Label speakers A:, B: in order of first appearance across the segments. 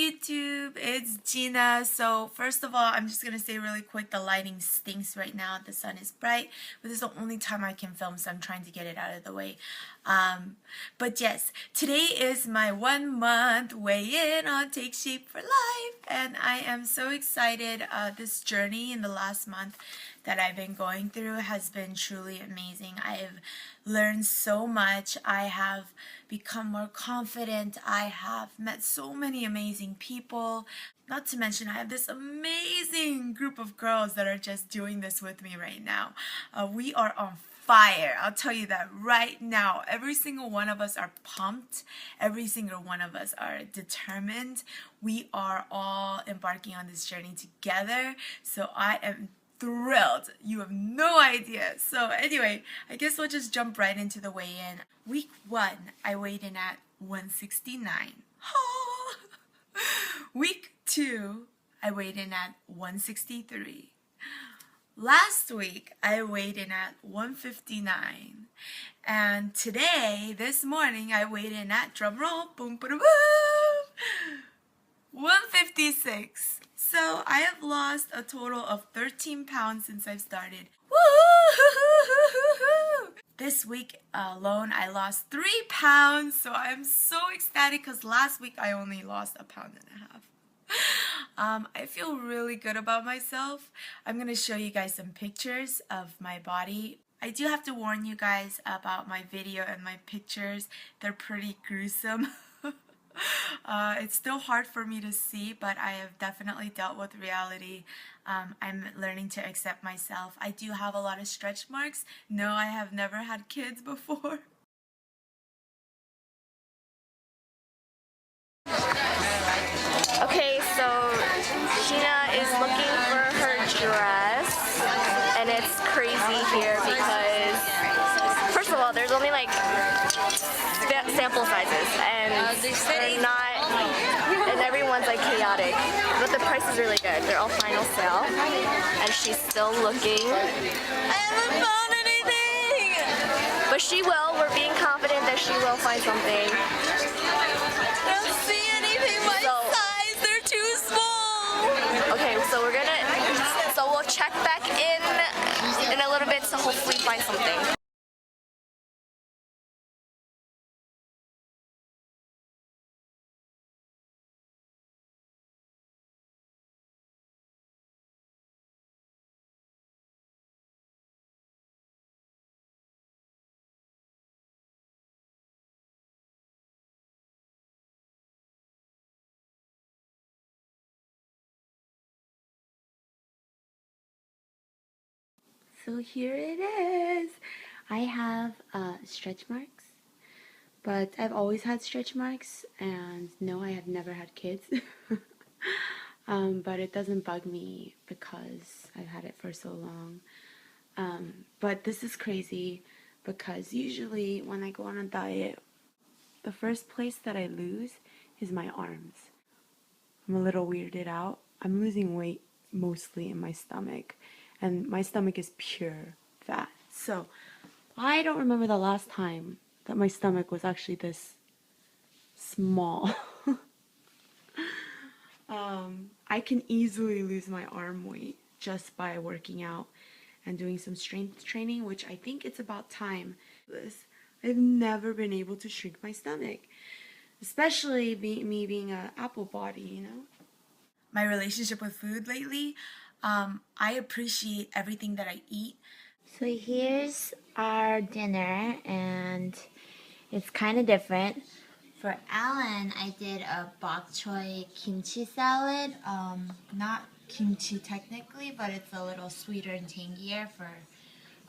A: YouTube, it's Jinah. So first of all, I'm just gonna say really quick, the lighting stinks right now. The sun is bright, but this is the only time I can film, so I'm trying to get it out of the way. But yes, today is my 1 month weigh-in on Take Shape for Life, and I am so excited. This journey in the last month that I've been going through has been truly amazing. I've learned so much. I have become more confident. I have met so many amazing people. Not to mention, I have this amazing group of girls that are just doing this with me right now. We are on fire. I'll tell you that right now. Every single one of us are pumped. Every single one of us are determined. We are all embarking on this journey together. So I am thrilled. You have no idea. So anyway, I guess we'll just jump right into the weigh-in. Week 1, I weighed in at 169. Week 2, I weighed in at 163. Last week, I weighed in at 159. And today, this morning, I weighed in at, drumroll, boom, boom, boom, 156. So I have lost a total of 13 pounds since I've started. Woo! This week alone, I lost 3 pounds. So I'm so ecstatic because last week I only lost 1.5 pounds. I feel really good about myself. I'm going to show you guys some pictures of my body. I do have to warn you guys about my video and my pictures. They're pretty gruesome. It's still hard for me to see, but I have definitely dealt with reality. I'm learning to accept myself. I do have a lot of stretch marks. No, I have never had kids before.
B: Okay, so Jinah is looking for her dress, and it's crazy here because, first of all, there's only like sample sizes, and they're not, and everyone's like chaotic, but the price is really good. They're all final sale, and she's still looking. I haven't found anything! But she will. We're being confident that she will find something. I don't see anything my size. They're too small. Okay, so we'll check back in a little bit to hopefully find something.
A: So here it is. I have stretch marks, but I've always had stretch marks, and no, I have never had kids. But it doesn't bug me because I've had it for so long. But this is crazy because usually when I go on a diet, the first place that I lose is my arms. I'm a little weirded out. I'm losing weight mostly in my stomach, and my stomach is pure fat. So I don't remember the last time that my stomach was actually this small. I can easily lose my arm weight just by working out and doing some strength training, which I think it's about time. I've never been able to shrink my stomach, especially me being an apple body, you know? My relationship with food lately, I appreciate everything that I eat.
C: So here's our dinner, and it's kind of different. For Alan, I did a bok choy kimchi salad. Not kimchi technically, but it's a little sweeter and tangier for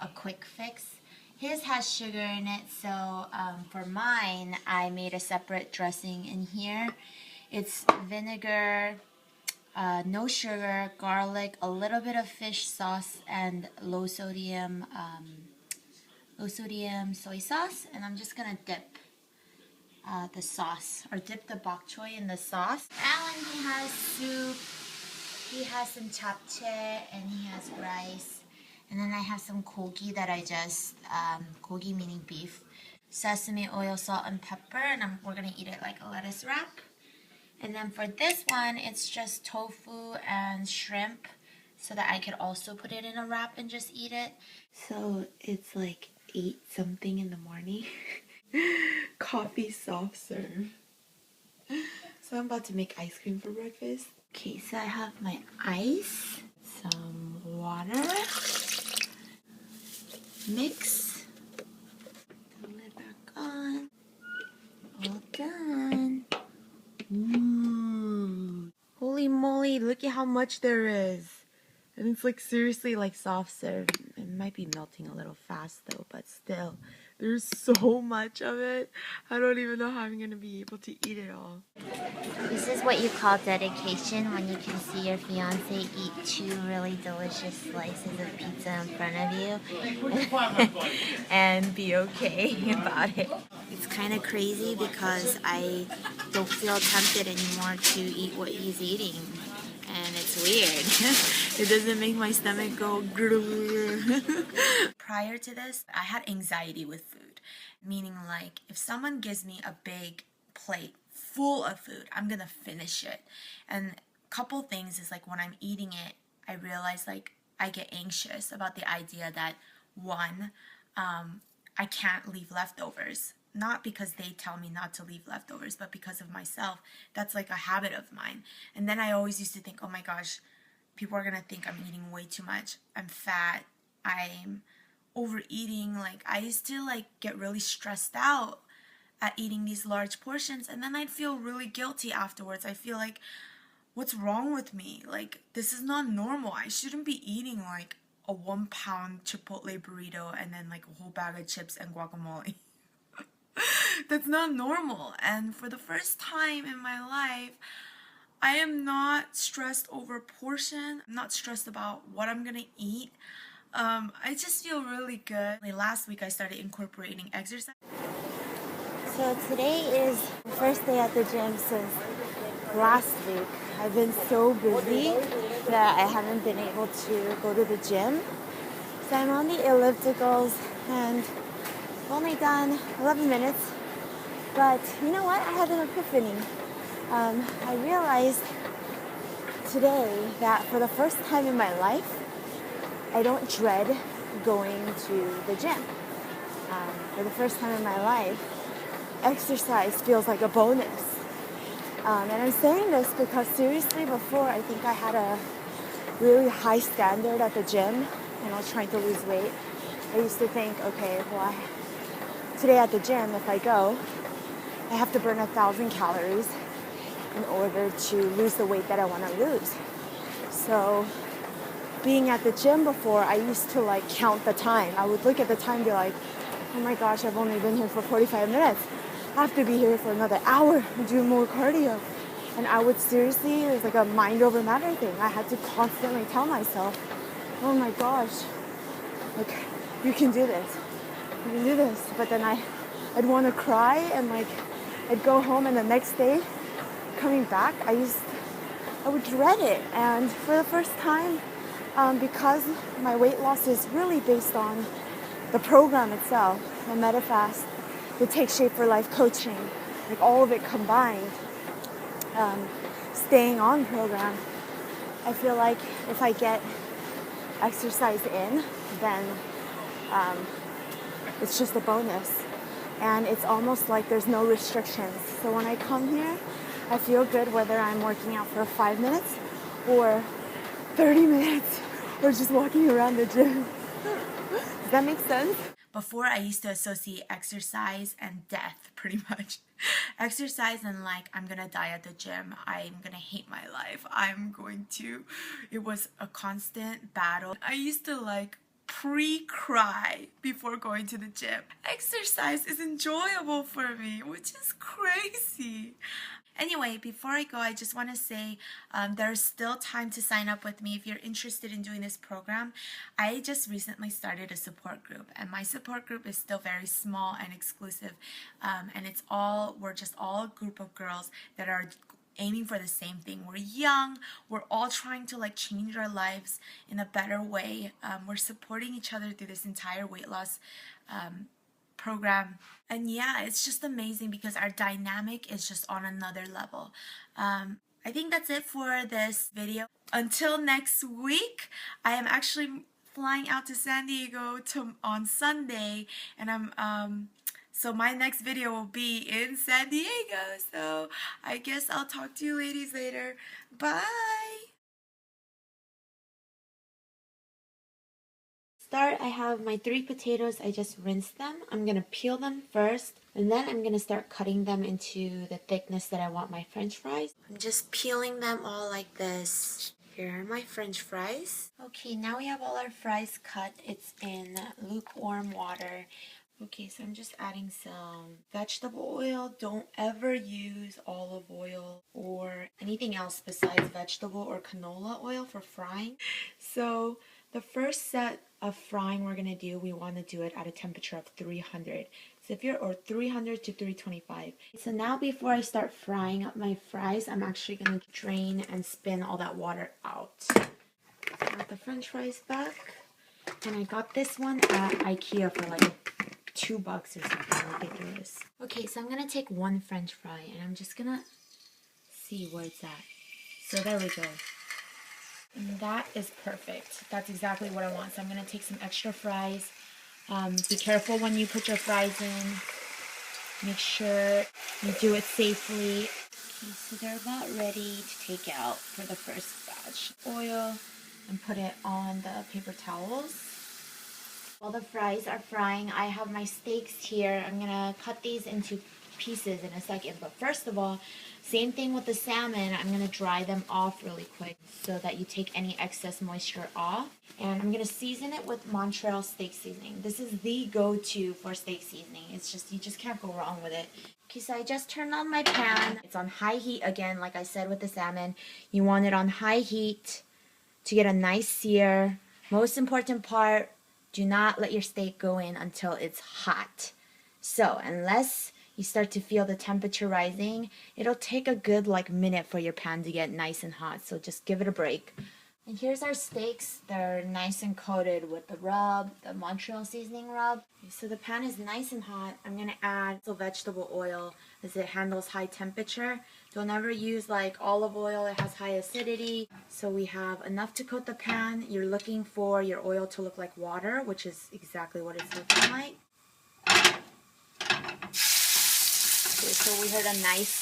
C: a quick fix. His has sugar in it, so for mine, I made a separate dressing in here. It's vinegar, no sugar, garlic, a little bit of fish sauce, and low sodium soy sauce. And I'm just gonna dip the sauce, or dip the bok choy in the sauce. Alan, he has soup, he has some japchae, and he has rice. And then I have some gogi that I just, gogi meaning beef, sesame oil, salt, and pepper, and we're gonna eat it like a lettuce wrap. And then for this one, it's just tofu and shrimp so that I could also put it in a wrap and just eat it. So it's like 8 something in the morning. Coffee soft serve. So I'm about to make ice cream for breakfast. Okay, so I have my ice, some water, mix, the lid back on, all done. Ooh. Holy moly, look at how much there is. And it's like seriously like soft serve. It might be melting a little fast though, but still, there's so much of it. I don't even know how I'm gonna be able to eat it all. This is what you call dedication, when you can see your fiance eat 2 really delicious slices of pizza in front of you and be okay about it. It's kind of crazy because I don't feel tempted anymore to eat what he's eating. And it's weird. It doesn't make my stomach go grrr. Prior to this, I had anxiety with food. Meaning like, if someone gives me a big plate full of food, I'm gonna finish it. And a couple things is like, when I'm eating it, I realize like, I get anxious about the idea that, one, I can't leave leftovers. Not because they tell me not to leave leftovers, but because of myself. That's like a habit of mine. And then I always used to think, oh my gosh, people are gonna think I'm eating way too much. I'm fat. I'm overeating. Like, I used to like get really stressed out at eating these large portions, and then I'd feel really guilty afterwards. I feel like, what's wrong with me? Like, this is not normal. I shouldn't be eating like a 1-pound Chipotle burrito and then like a whole bag of chips and guacamole. That's not normal. And for the first time in my life, I am not stressed over portion. I'm not stressed about what I'm gonna eat. I just feel really good. Like, last week I started incorporating exercise. So today is the first day at the gym since last week. I've been so busy that I haven't been able to go to the gym. So I'm on the ellipticals and I've only done 11 minutes. But you know what? I had an epiphany. I realized today that for the first time in my life, I don't dread going to the gym. For the first time in my life, exercise feels like a bonus. And I'm saying this because seriously, before I think I had a really high standard at the gym and I was trying to lose weight. I used to think, okay, well, today at the gym, if I go, I have to burn 1,000 calories in order to lose the weight that I want to lose. So being at the gym before, I used to like count the time. I would look at the time and be like, oh my gosh, I've only been here for 45 minutes. I have to be here for another hour and do more cardio. And I would seriously, it was like a mind over matter thing. I had to constantly tell myself, oh my gosh, like, you can do this. You can do this. But then I'd want to cry and like, I'd go home and the next day, coming back, I would dread it. And for the first time, because my weight loss is really based on the program itself, the MetaFast, the Take Shape for Life coaching, like all of it combined, staying on program, I feel like if I get exercise in, then it's just a bonus. And it's almost like there's no restrictions. So when I come here, I feel good whether I'm working out for 5 minutes or 30 minutes or just walking around the gym. Does that make sense? Before, I used to associate exercise and death, pretty much. Exercise and like, I'm gonna die at the gym. I'm gonna hate my life. It was a constant battle. I used to like pre-cry before going to the gym. Exercise is enjoyable for me, which is crazy. Anyway, before I go, I just want to say there's still time to sign up with me if you're interested in doing this program. I just recently started a support group, and my support group is still very small and exclusive, and we're just all a group of girls that are aiming for the same thing. We're young, we're all trying to like change our lives in a better way. We're supporting each other through this entire weight loss
A: program. And yeah, it's just amazing because our dynamic is just on another level. I think that's it for this video. Until next week, I am actually flying out to San Diego on Sunday, and so my next video will be in San Diego. So I guess I'll talk to you ladies later. Bye! Start, I have my 3 potatoes. I just rinsed them. I'm gonna peel them first, and then I'm gonna start cutting them into the thickness that I want my french fries. I'm just peeling them all like this. Here are my french fries. Okay, now we have all our fries cut. It's in lukewarm water. Okay, so I'm just adding some vegetable oil. Don't ever use olive oil or anything else besides vegetable or canola oil for frying. So the first set of frying we're gonna do, we want to do it at a temperature of 300. So if you're, or 300 to 325. So now before I start frying up my fries, I'm actually gonna drain and spin all that water out. Got the french fries back. And I got this one at IKEA for like $2 or something ridiculous. Okay, so I'm gonna take one french fry and I'm just gonna see where it's at. So there we go. And that is perfect. That's exactly what I want. So I'm gonna take some extra fries. Be careful when you put your fries in. Make sure you do it safely. Okay, so they're about ready to take out for the first batch. Oil and put it on the paper towels. While the fries are frying, I have my steaks here. I'm gonna cut these into pieces in a second, but first of all, same thing with the salmon. I'm gonna dry them off really quick so that you take any excess moisture off. And I'm gonna season it with Montreal steak seasoning. This is the go-to for steak seasoning. It's just, you just can't go wrong with it. Okay, so I just turned on my pan. It's on high heat again, like I said with the salmon. You want it on high heat to get a nice sear. Most important part, do not let your steak go in until it's hot. So unless you start to feel the temperature rising, it'll take a good minute for your pan to get nice and hot. So just give it a break. And here's our steaks. They're nice and coated with the rub, the Montreal seasoning rub. So the pan is nice and hot. I'm gonna add some vegetable oil as it handles high temperature. Don't ever use olive oil, it has high acidity. So we have enough to coat the pan. You're looking for your oil to look like water, which is exactly what it's looking like. Okay, so we heard a nice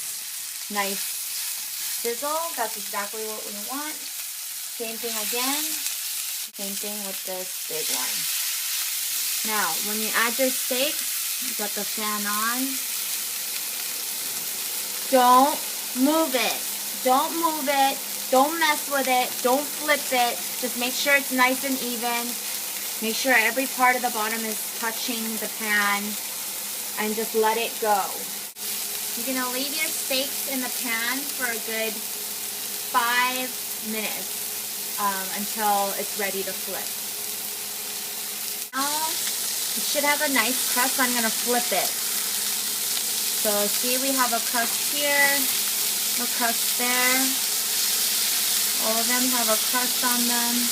A: sizzle. That's exactly what we want. Same thing again. Same thing with this big one. Now, when you add your steaks, you got the fan on. Don't move it. Don't move it. Don't mess with it. Don't flip it. Just make sure it's nice and even. Make sure every part of the bottom is touching the pan. And just let it go. You're going to leave your steaks in the pan for a good 5 minutes. Until it's ready to flip. Now, it should have a nice crust. I'm going to flip it. So see, we have a crust here, a crust there. All of them have a crust on them.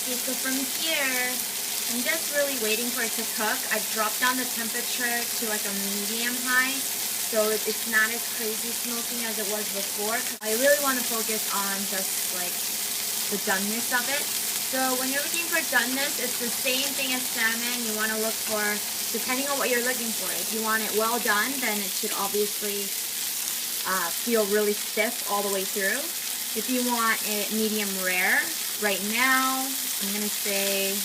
A: Okay, so from here, I'm just really waiting for it to cook. I've dropped down the temperature to a medium high. So it's not as crazy smoking as it was before. I really want to focus on just the doneness of it. So when you're looking for doneness, it's the same thing as salmon. You want to look for, depending on what you're looking for. If you want it well done, then it should obviously feel really stiff all the way through. If you want it medium rare, right now, I'm going to say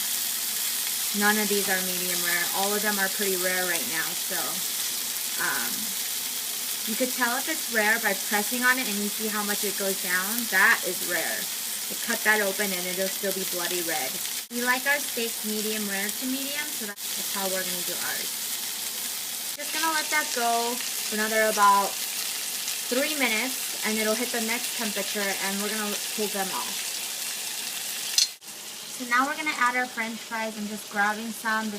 A: none of these are medium rare. All of them are pretty rare right now. So you could tell if it's rare by pressing on it and you see how much it goes down. That is rare. You cut that open and it'll still be bloody red. We like our steaks medium rare to medium, so that's how we're going to do ours. Just going to let that go for another about 3 minutes and it'll hit the next temperature and we're going to pull them off. So now we're going to add our french fries. I'm just grabbing some.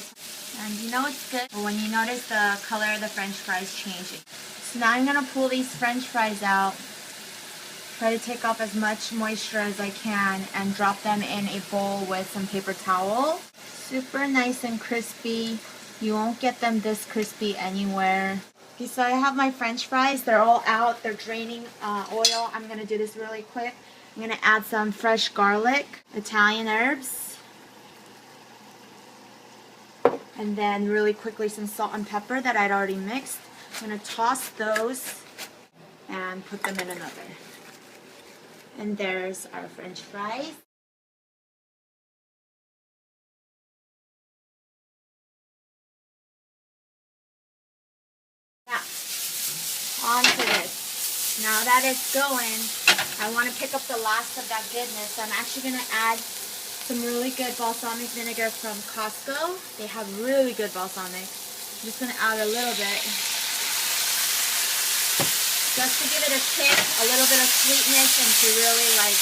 A: And you know it's good when you notice the color of the french fries changing. So now I'm going to pull these french fries out, try to take off as much moisture as I can, and drop them in a bowl with some paper towel.
C: Super nice and crispy. You won't get them this crispy anywhere. Okay, so I have my French fries. They're all out. They're draining oil. I'm gonna do this really quick. I'm gonna add some fresh garlic, Italian herbs, and then really quickly some salt and pepper that I'd already mixed. I'm gonna toss those and put them in another. And there's our French fries. Now, on to this. Now that it's going, I want to pick up the last of that goodness. So I'm actually going to add some really good balsamic vinegar from Costco. They have really good balsamic. I'm just going to add a little bit. Just to give it a kick, a little bit of sweetness, and to really like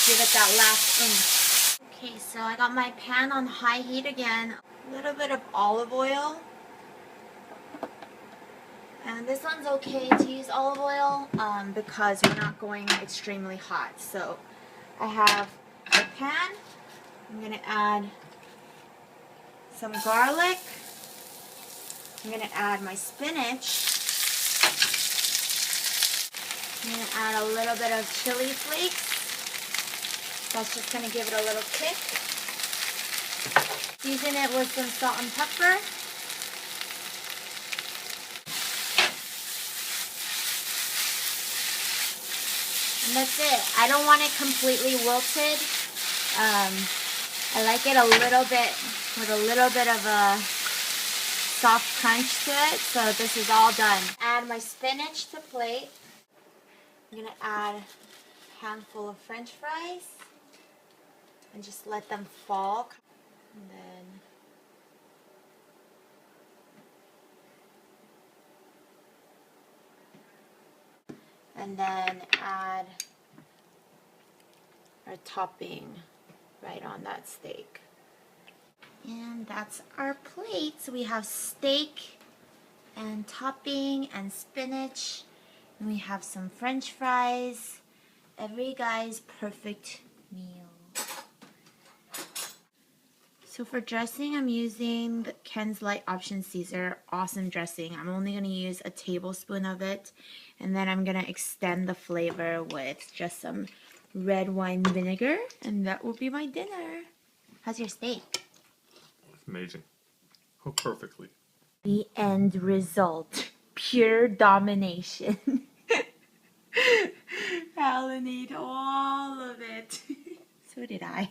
C: give it that last oomph. Okay, so I got my pan on high heat again. A little bit of olive oil. And this one's okay to use olive oil because you're not going extremely hot. So I have a pan. I'm going to add some garlic. I'm going to add my spinach. I'm going to add a little bit of chili flakes. That's just going to give it a little kick. Season it with some salt and pepper. And that's it. I don't want it completely wilted. I like it a little bit with a little bit of a soft crunch to it. So this is all done. Add my spinach to plate. I'm going to add a handful of French fries and just let them fall. And then add our topping right on that steak. And that's our plate. So we have steak and topping and spinach. And we have some French fries. Every guy's perfect meal. So for dressing, I'm using Ken's Light Option Caesar. Awesome dressing. I'm only going to use a tablespoon of it. And then I'm going to extend the flavor with just some red wine vinegar. And that will be my dinner. How's your steak?
D: Amazing. Cooked perfectly.
C: The end result. Pure domination. Alan ate all of it. So did I.